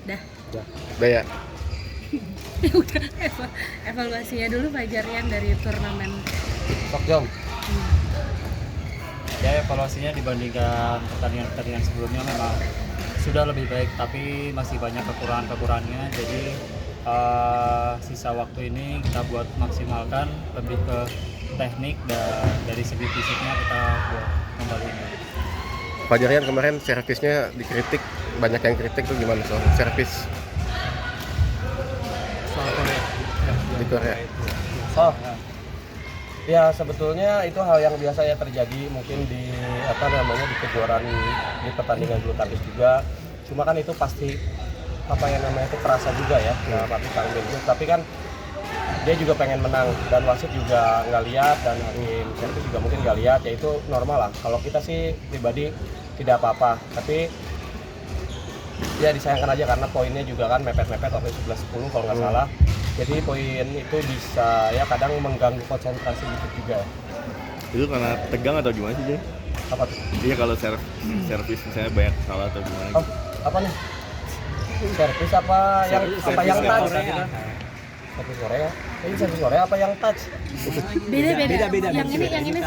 Dah. Udah ya. Udah evaluasinya dulu Fajar Rian dari turnamen. Sok Jom. Ya, evaluasinya dibandingkan pertandingan-pertandingan sebelumnya memang sudah lebih baik, tapi masih banyak kekurangannya. Jadi sisa waktu ini kita buat maksimalkan lebih ke teknik, dan dari segi fisiknya kita buat kembali. Fajar Rian kemarin servisnya dikritik, banyak yang kritik tuh gimana soal servis Soal Korea. di Korea? Oh. Ya sebetulnya itu hal yang biasa ya terjadi mungkin di di kejuaraan di pertandingan bulu tangkis juga. Cuma kan itu pasti itu terasa juga ya, tapi tanggung. Tapi kan dia juga pengen menang dan wasit juga nggak lihat dan hakim servis juga mungkin nggak lihat, ya itu normal lah. Kalau kita sih pribadi tidak apa-apa, tapi ya disayangkan aja karena poinnya juga kan mepet-mepet waktu 11-10 kalau nggak salah. Jadi poin itu bisa ya kadang mengganggu konsentrasi gitu juga. Itu karena tegang atau gimana sih, Jay? Apa tuh? Iya, kalau servis misalnya banyak salah atau gimana? Oh, apa nih? Servis apa yang touch? Servis Korea. Ini servis Korea apa yang touch? Beda. Yang ini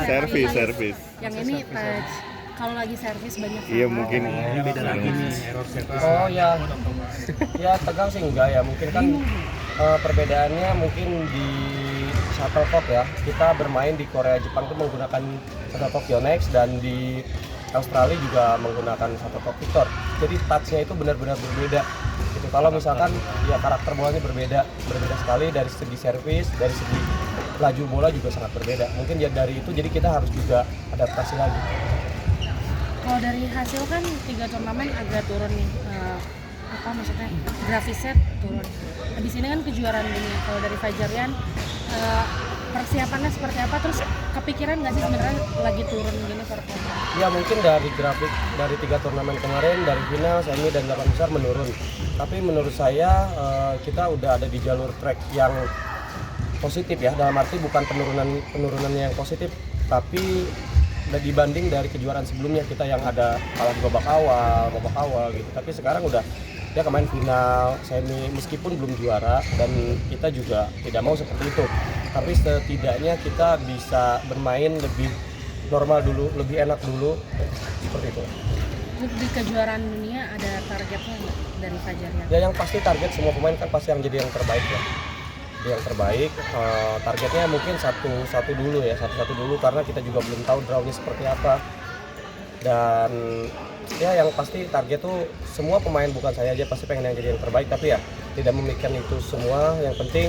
Servis. Yang ini touch. Kalau lagi servis banyak salah. Iya, mungkin. Ini beda lagi nih, error servis. Oh ya. Ya tegang sih enggak ya, mungkin kan perbedaannya mungkin di shuttlecock ya. Kita bermain di Korea Jepang itu menggunakan shuttlecock Yonex dan di Australia juga menggunakan shuttlecock Victor. Jadi touch-nya itu benar-benar berbeda. Gitu. Kalau misalkan ya karakter bolanya berbeda sekali dari segi servis, dari segi laju bola juga sangat berbeda. Mungkin ya dari itu jadi kita harus juga adaptasi lagi. Kalau dari hasil kan 3 turnamen agak turun nih, maksudnya grafisnya turun. Di sini kan kejuaraan dunia. Kalau dari Fajar Rian, persiapannya seperti apa? Terus kepikiran nggak sih sebenarnya lagi turun gini performa? Ya mungkin dari grafik dari 3 turnamen kemarin, dari final, semi dan 8 besar menurun. Tapi menurut saya kita udah ada di jalur track yang positif ya. Dalam arti bukan penurunannya yang positif, tapi dibanding dari kejuaraan sebelumnya kita yang ada kalah di babak awal gitu. Tapi sekarang udah dia kemarin final, semi, meskipun belum juara dan kita juga tidak mau seperti itu. Tapi setidaknya kita bisa bermain lebih normal dulu, lebih enak dulu, seperti itu. Di kejuaraan dunia ada targetnya nggak dari Fajar Rian? Ya yang pasti target semua pemain kan pasti yang jadi yang terbaik ya. Yang terbaik, targetnya mungkin satu dulu karena kita juga belum tahu draw-nya seperti apa. Dan ya yang pasti target tuh semua pemain, bukan saya aja, pasti pengen yang jadi yang terbaik, tapi ya tidak memikirkan itu semua. Yang penting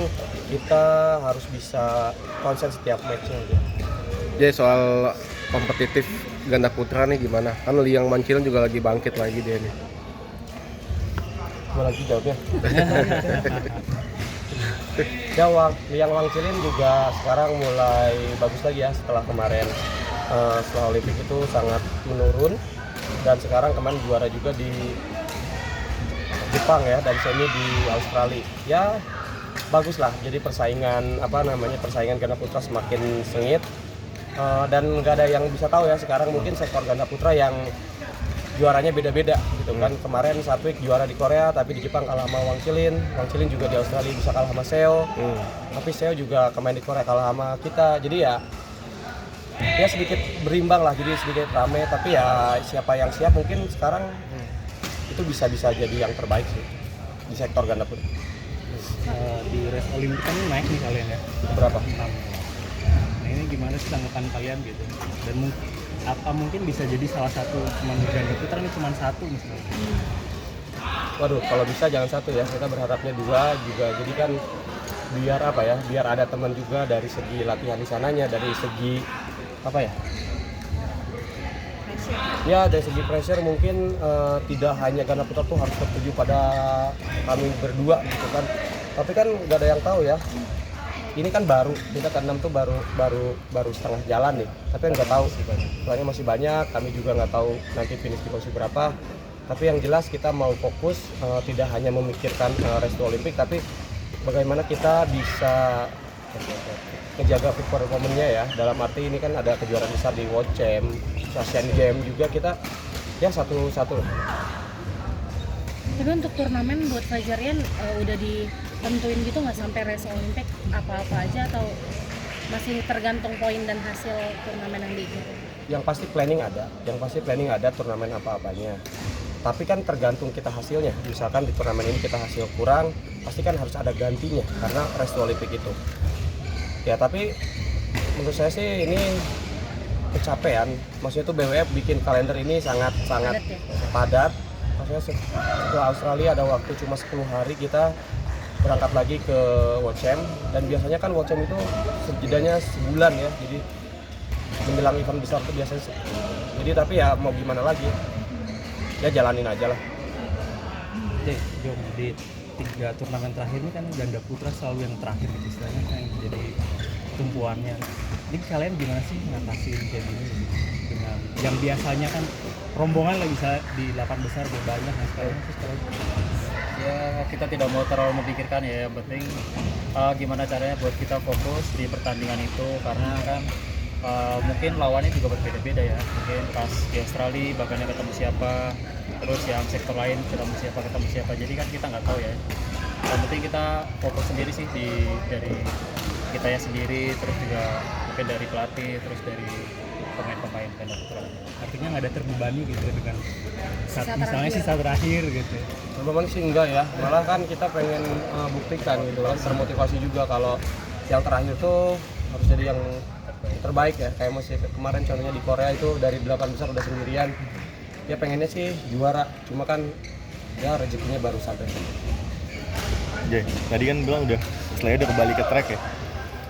kita harus bisa konsen setiap match-nya aja. Jadi soal kompetitif ganda putra nih gimana? Kan Liang Mancilin juga lagi bangkit lagi dia nih. Gue lagi jawabnya. Ya Liang Wangchilin juga sekarang mulai bagus lagi ya setelah kemarin setelah Olimpik itu sangat menurun, dan sekarang kemarin juara juga di Jepang ya, dan semi di Australia. Ya bagus lah, jadi persaingan ganda putra semakin sengit, dan nggak ada yang bisa tahu ya sekarang. Mungkin sektor ganda putra yang juaranya beda-beda gitu kan. Kemarin Satwik juara di Korea, tapi di Jepang kalah sama Wangchilin juga di Australia bisa kalah sama Seo. Tapi Seo juga kemarin di Korea kalah sama kita. Jadi ya sedikit berimbang lah, jadi sedikit rame. Tapi ya siapa yang siap mungkin sekarang itu bisa jadi yang terbaik sih di sektor ganda putra. Di race Olimpik kan naik nih kalian ya. Berapa? 6. Nah ini gimana sih tanggapan kalian gitu? Dan apa mungkin bisa jadi salah satu pemain ganda putra ini cuma satu misalnya? Waduh, kalau bisa jangan satu ya, kita berharapnya 2 juga. Jadi kan biar ada teman juga dari segi latihan di sananya, dari segi dari segi pressure mungkin tidak hanya ganda putra tuh harus tertuju pada kami berdua gitu kan. Tapi kan nggak ada yang tahu ya. Ini kan kita ke-6 tuh baru setengah jalan nih, tapi nggak tahu soalnya masih banyak, kami juga nggak tahu nanti finish di posisi berapa. Tapi yang jelas kita mau fokus, tidak hanya memikirkan race to Olimpik, tapi bagaimana kita bisa menjaga peak performance-nya ya. Dalam arti ini kan ada kejuaraan besar di World Champ, Asian Games juga, kita ya satu Tapi untuk turnamen buat Fajarian udah ditentuin gitu nggak sampai race Olimpik apa-apa aja atau masih tergantung poin dan hasil turnamen yang diikuti? Yang pasti planning ada turnamen apa-apanya. Tapi kan tergantung kita hasilnya. Misalkan di turnamen ini kita hasil kurang, pasti kan harus ada gantinya karena race to Olimpik itu. Ya tapi menurut saya sih ini kecapean. Maksudnya tuh BWF bikin kalender ini sangat Padat ya? padat. Maksudnya setelah Australia ada waktu cuma 10 hari kita berangkat lagi ke World Champ, dan biasanya kan World Champ itu jedanya sebulan ya, jadi menjelang event besar itu biasanya jadi tapi ya mau gimana lagi, ya jalanin aja lah. Jom, di 3 turnamen terakhir ini kan ganda putra selalu yang terakhir gitu istilahnya kan yang jadi tumpuannya. Ini kalian gimana sih ngatasin kayak gini dengan yang biasanya kan rombongan lah bisa di 8 besar lebih banyak, nah sekarang Ya kita tidak mau terlalu memikirkan ya, yang penting gimana caranya buat kita fokus di pertandingan itu, karena kan mungkin lawannya juga berbeda-beda ya, mungkin pas di Australia bagannya ketemu siapa, terus yang sektor lain ketemu siapa, jadi kan kita nggak tahu ya. Yang penting kita fokus sendiri sih dari kita ya sendiri, terus juga mungkin dari pelatih, terus dari pemain-pemain ganda putra. artinya nggak ada terbebani gitu dengan Sisa misalnya terakhir. sisa terakhir gitu. Memang sih enggak ya, malah kan kita pengen buktikan gitu kan, termotivasi juga kalau yang terakhir tuh harus jadi yang terbaik ya. Kayak masih kemarin contohnya di Korea itu dari 8 besar udah sendirian, ya pengennya sih juara, cuma kan ya rezekinya baru sampai. Jay, tadi kan bilang udah istilahnya udah kembali ke track ya.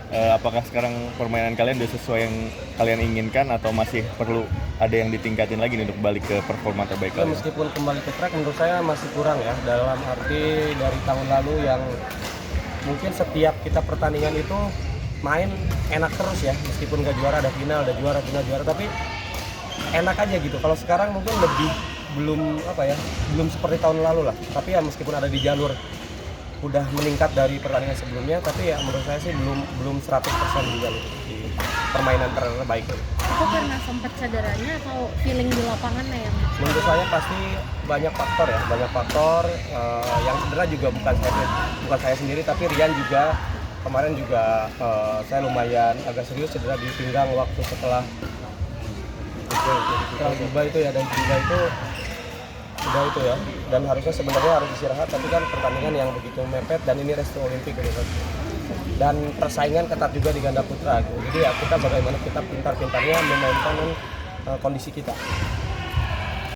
Apakah sekarang permainan kalian udah sesuai yang kalian inginkan atau masih perlu ada yang ditingkatin lagi nih untuk balik ke performa terbaik Ya, kalian? meskipun kembali ke track menurut saya masih kurang ya, dalam arti dari tahun lalu yang mungkin setiap kita pertandingan itu main enak terus ya, meskipun gak juara, ada final, ada juara, tapi enak aja gitu. Kalau sekarang mungkin lebih belum seperti tahun lalu lah, tapi ya meskipun ada di jalur udah meningkat dari pertandingan sebelumnya, tapi ya menurut saya sih belum 100% juga di permainan terbaik. Itu karena sempat cederanya atau feeling di lapangannya yang Menurut saya pasti banyak faktor yang cedera juga bukan saya sendiri, tapi Rian juga kemarin juga saya lumayan agak serius cedera di pinggang waktu setelah tiba itu ya, dan tiba itu udah itu ya, dan harusnya sebenarnya harus istirahat, tapi kan pertandingan yang begitu mepet dan ini race to Olimpik gitu kan, dan persaingan ketat juga di ganda putra gitu. Jadi ya kita bagaimana kita pintar-pintarnya memainkan kondisi kita.